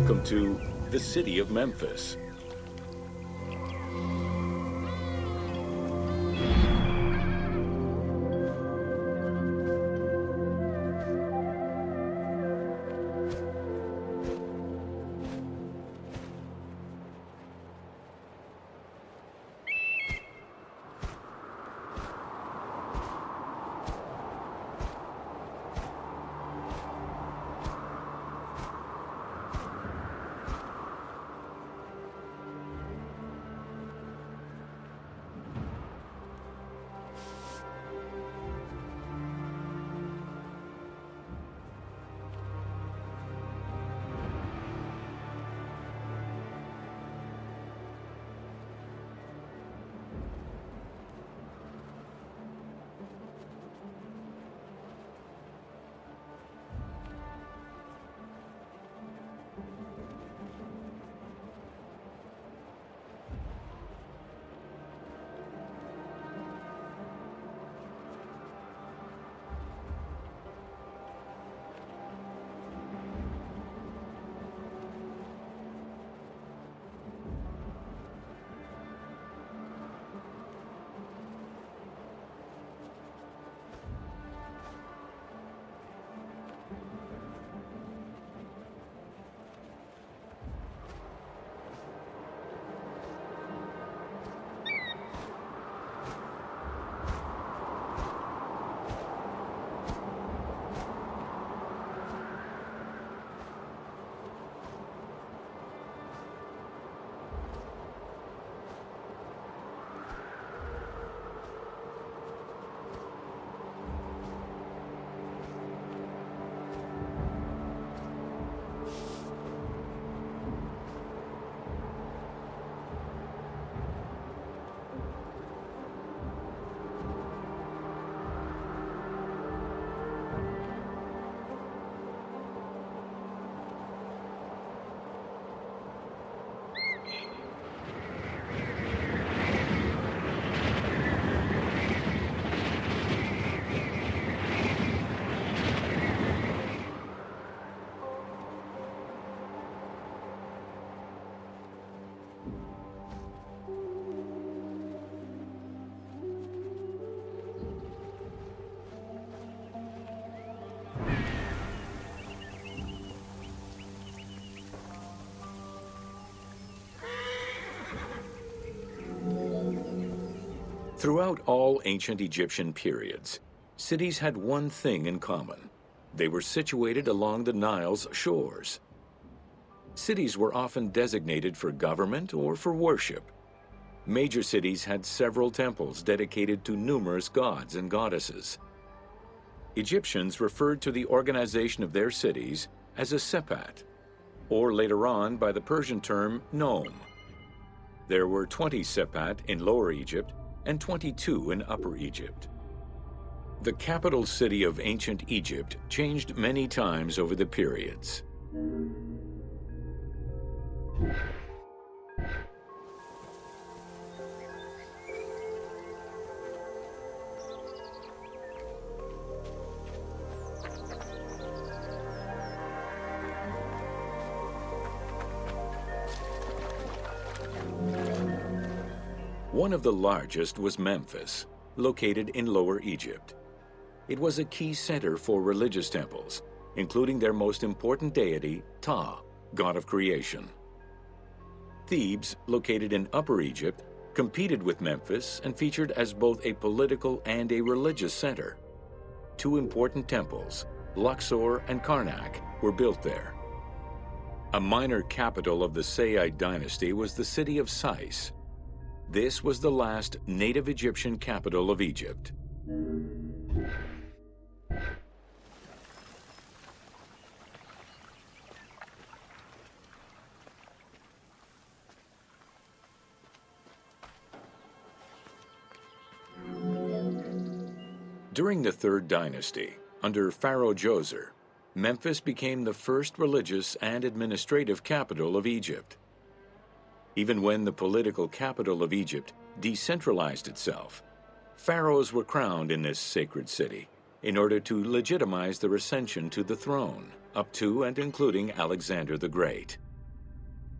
Welcome to the city of Memphis. Throughout all ancient Egyptian periods, cities had one thing in common. They were situated along the Nile's shores. Cities were often designated for government or for worship. Major cities had several temples dedicated to numerous gods and goddesses. Egyptians referred to the organization of their cities as a sepat, or later on by the Persian term nome. There were 20 sepat in Lower Egypt and 22 in Upper Egypt. The capital city of ancient Egypt changed many times over the periods. One of the largest was Memphis, located in Lower Egypt. It was a key center for religious temples, including their most important deity, Ptah, god of creation. Thebes, located in Upper Egypt, competed with Memphis and featured as both a political and a religious center. Two important temples, Luxor and Karnak, were built there. A minor capital of the Sayyid dynasty was the city of Sais. This was the last native Egyptian capital of Egypt. During the Third Dynasty, under Pharaoh Djoser, Memphis became the first religious and administrative capital of Egypt. Even when the political capital of Egypt decentralized itself, pharaohs were crowned in this sacred city in order to legitimize their ascension to the throne, up to and including Alexander the Great.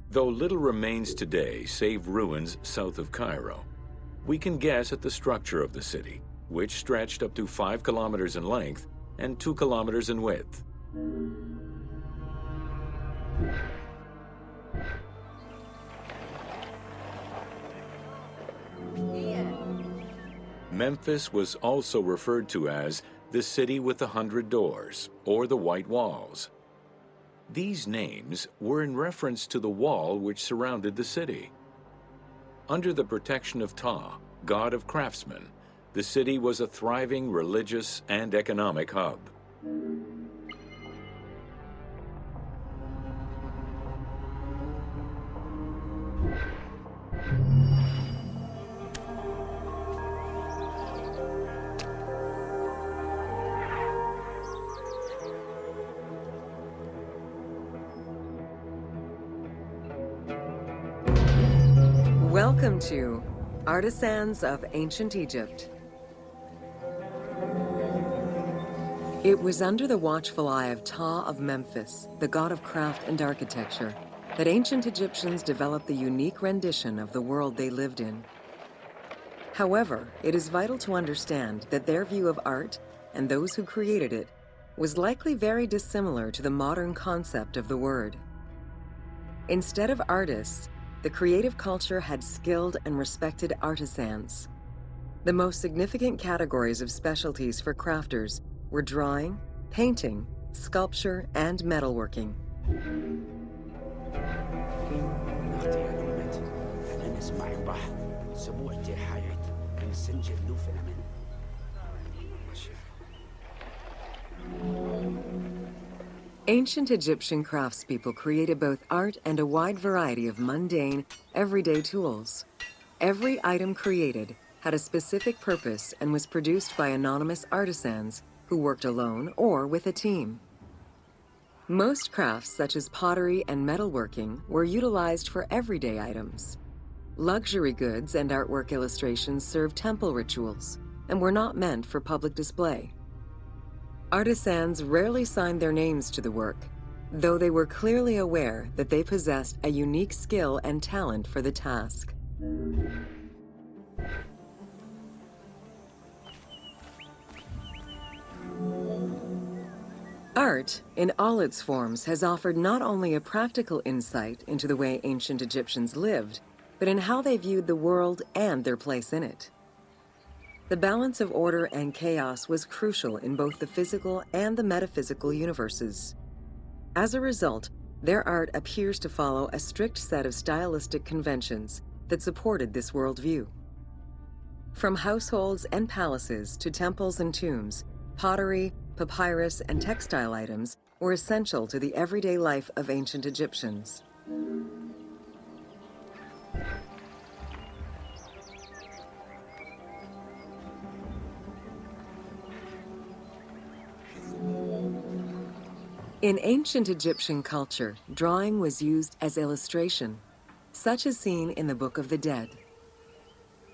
Though little remains today save ruins south of Cairo, we can guess at the structure of the city, which stretched up to 5 kilometers in length and 2 kilometers in width. Memphis was also referred to as the City with the 100 Doors, or the White Walls. These names were in reference to the wall which surrounded the city. Under the protection of Ptah, god of craftsmen, the city was a thriving religious and economic hub. Welcome to Artisans of Ancient Egypt. It was under the watchful eye of Ptah of Memphis, the god of craft and architecture, that ancient Egyptians developed the unique rendition of the world they lived in. However, it is vital to understand that their view of art, and those who created it, was likely very dissimilar to the modern concept of the word. Instead of artists, the creative culture had skilled and respected artisans. The most significant categories of specialties for crafters were drawing, painting, sculpture, and metalworking. Ancient Egyptian craftspeople created both art and a wide variety of mundane, everyday tools. Every item created had a specific purpose and was produced by anonymous artisans who worked alone or with a team. Most crafts, such as pottery and metalworking, were utilized for everyday items. Luxury goods and artwork illustrations served temple rituals and were not meant for public display. Artisans rarely signed their names to the work, though they were clearly aware that they possessed a unique skill and talent for the task. Art, in all its forms, has offered not only a practical insight into the way ancient Egyptians lived, but in how they viewed the world and their place in it. The balance of order and chaos was crucial in both the physical and the metaphysical universes. As a result, their art appears to follow a strict set of stylistic conventions that supported this worldview. From households and palaces to temples and tombs, pottery, papyrus, and textile items were essential to the everyday life of ancient Egyptians. In ancient Egyptian culture, drawing was used as illustration, such as seen in the Book of the Dead.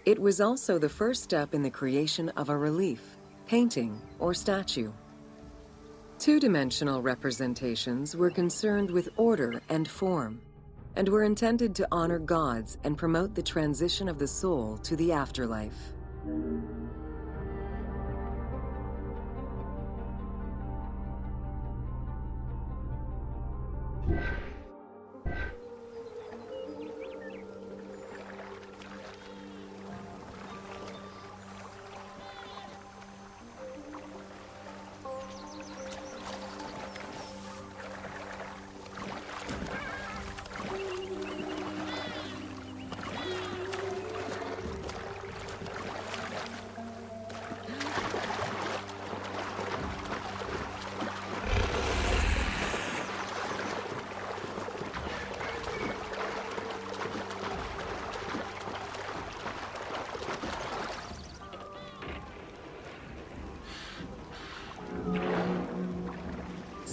It was also the first step in the creation of a relief, painting, or statue. Two-dimensional representations were concerned with order and form, and were intended to honor gods and promote the transition of the soul to the afterlife.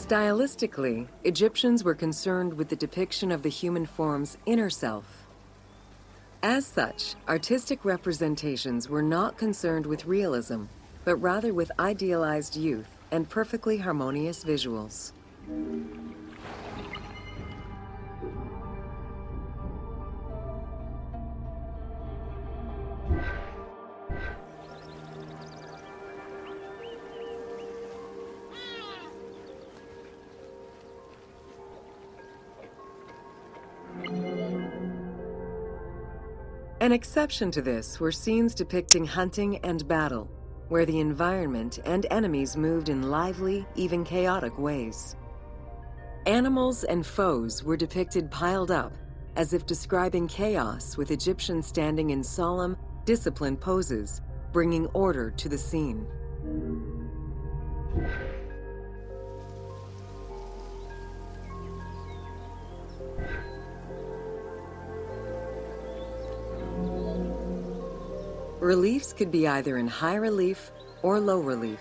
Stylistically, Egyptians were concerned with the depiction of the human form's inner self. As such, artistic representations were not concerned with realism, but rather with idealized youth and perfectly harmonious visuals. An exception to this were scenes depicting hunting and battle, where the environment and enemies moved in lively, even chaotic ways. Animals and foes were depicted piled up, as if describing chaos, with Egyptians standing in solemn, disciplined poses, bringing order to the scene. Reliefs could be either in high relief or low relief.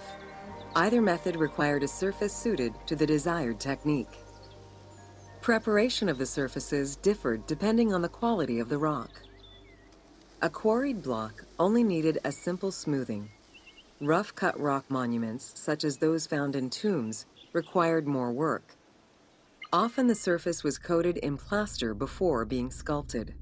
Either method required a surface suited to the desired technique. Preparation of the surfaces differed depending on the quality of the rock. A quarried block only needed a simple smoothing. Rough-cut rock monuments, such as those found in tombs, required more work. Often the surface was coated in plaster before being sculpted.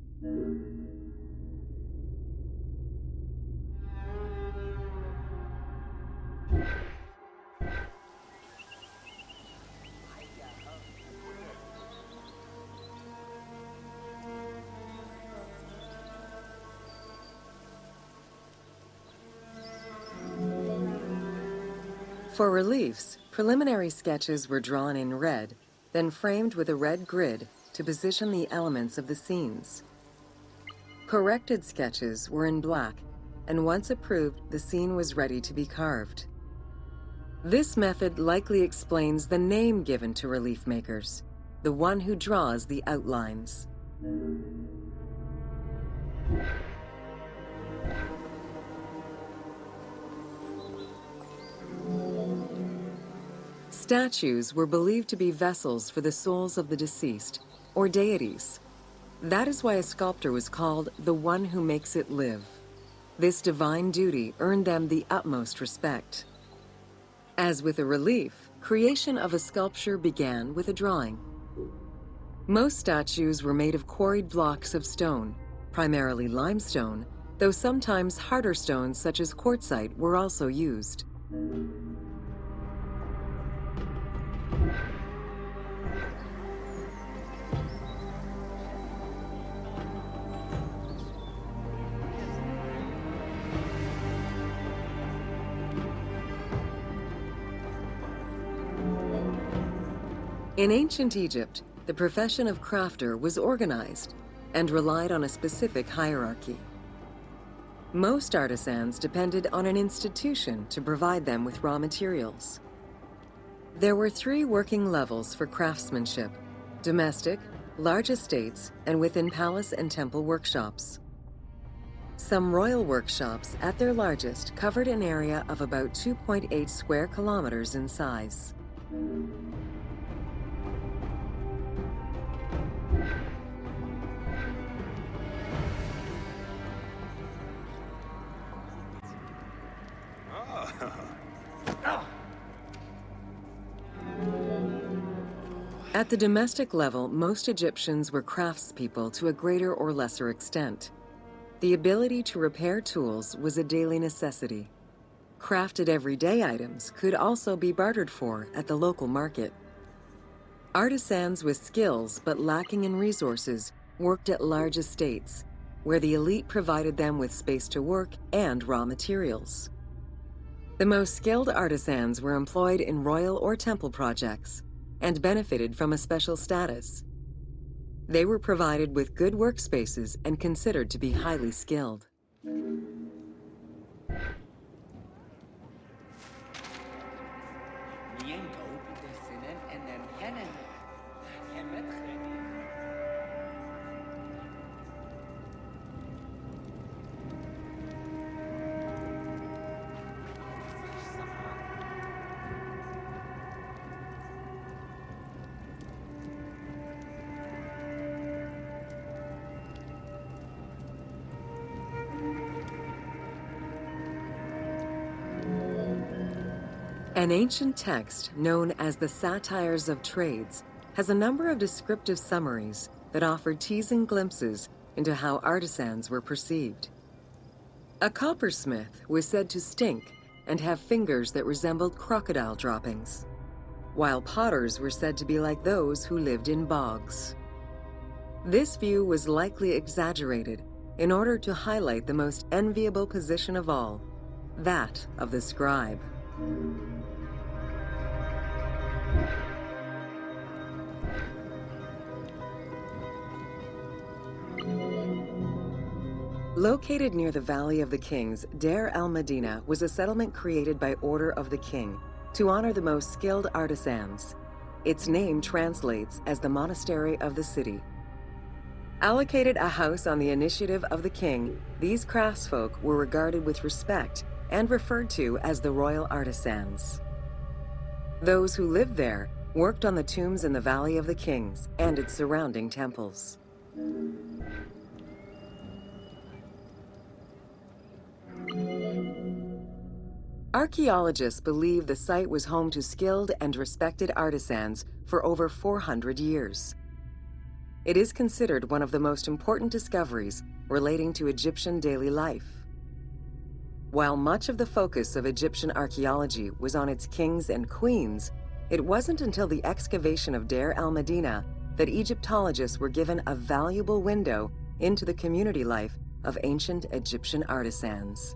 For reliefs, preliminary sketches were drawn in red, then framed with a red grid to position the elements of the scenes. Corrected sketches were in black, and once approved, the scene was ready to be carved. This method likely explains the name given to relief makers, the one who draws the outlines. Statues were believed to be vessels for the souls of the deceased, or deities. That is why a sculptor was called the one who makes it live. This divine duty earned them the utmost respect. As with a relief, creation of a sculpture began with a drawing. Most statues were made of quarried blocks of stone, primarily limestone, though sometimes harder stones such as quartzite were also used. In ancient Egypt, the profession of crafter was organized and relied on a specific hierarchy. Most artisans depended on an institution to provide them with raw materials. There were 3 working levels for craftsmanship: domestic, large estates, and within palace and temple workshops. Some royal workshops, at their largest, covered an area of about 2.8 square kilometers in size. At the domestic level, most Egyptians were craftspeople to a greater or lesser extent. The ability to repair tools was a daily necessity. Crafted everyday items could also be bartered for at the local market. Artisans with skills but lacking in resources worked at large estates, where the elite provided them with space to work and raw materials. The most skilled artisans were employed in royal or temple projects and benefited from a special status. They were provided with good workspaces and considered to be highly skilled. An ancient text known as the Satires of Trades has a number of descriptive summaries that offer teasing glimpses into how artisans were perceived. A coppersmith was said to stink and have fingers that resembled crocodile droppings, while potters were said to be like those who lived in bogs. This view was likely exaggerated, in order to highlight the most enviable position of all, that of the scribe. Located near the Valley of the Kings, Deir el-Medina was a settlement created by order of the king to honor the most skilled artisans. Its name translates as the monastery of the city. Allocated a house on the initiative of the king, these craftsfolk were regarded with respect and referred to as the royal artisans. Those who lived there worked on the tombs in the Valley of the Kings and its surrounding temples. Archaeologists believe the site was home to skilled and respected artisans for over 400 years. It is considered one of the most important discoveries relating to Egyptian daily life. While much of the focus of Egyptian archaeology was on its kings and queens, it wasn't until the excavation of Deir el-Medina that Egyptologists were given a valuable window into the community life of ancient Egyptian artisans.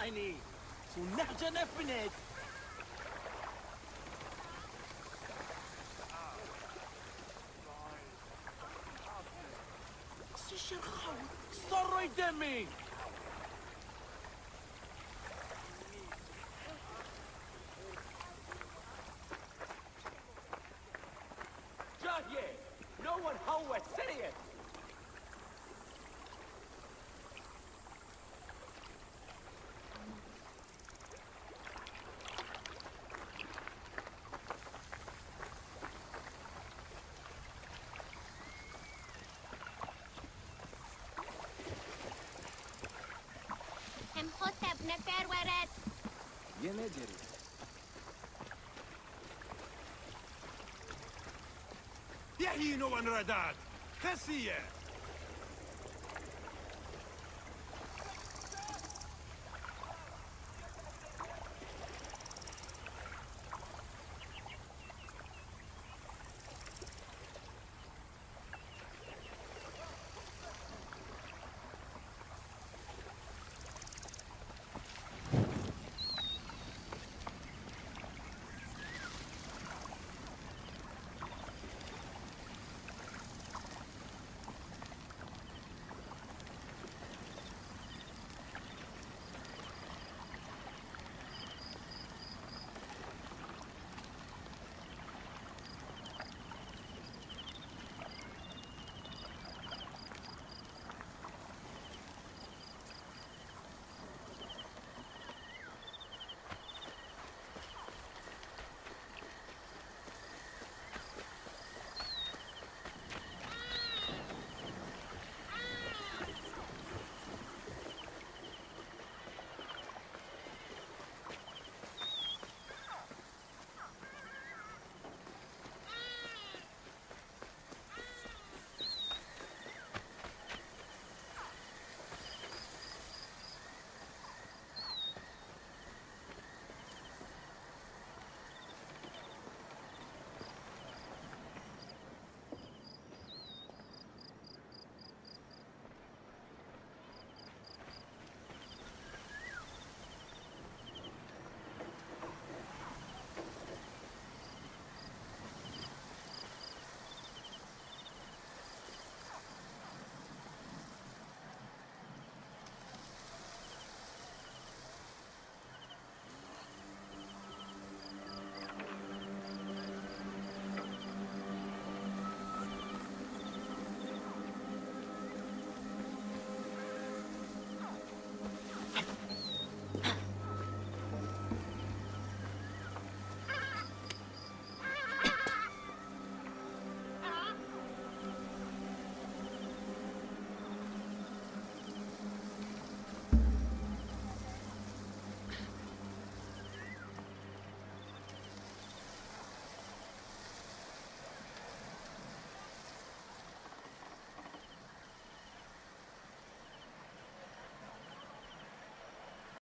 عيني ونحجة نفنت الشرخان صروا يدمي جاهية no one هو سيد نكر ورد يا نجري يحيي نوع رداد خسيه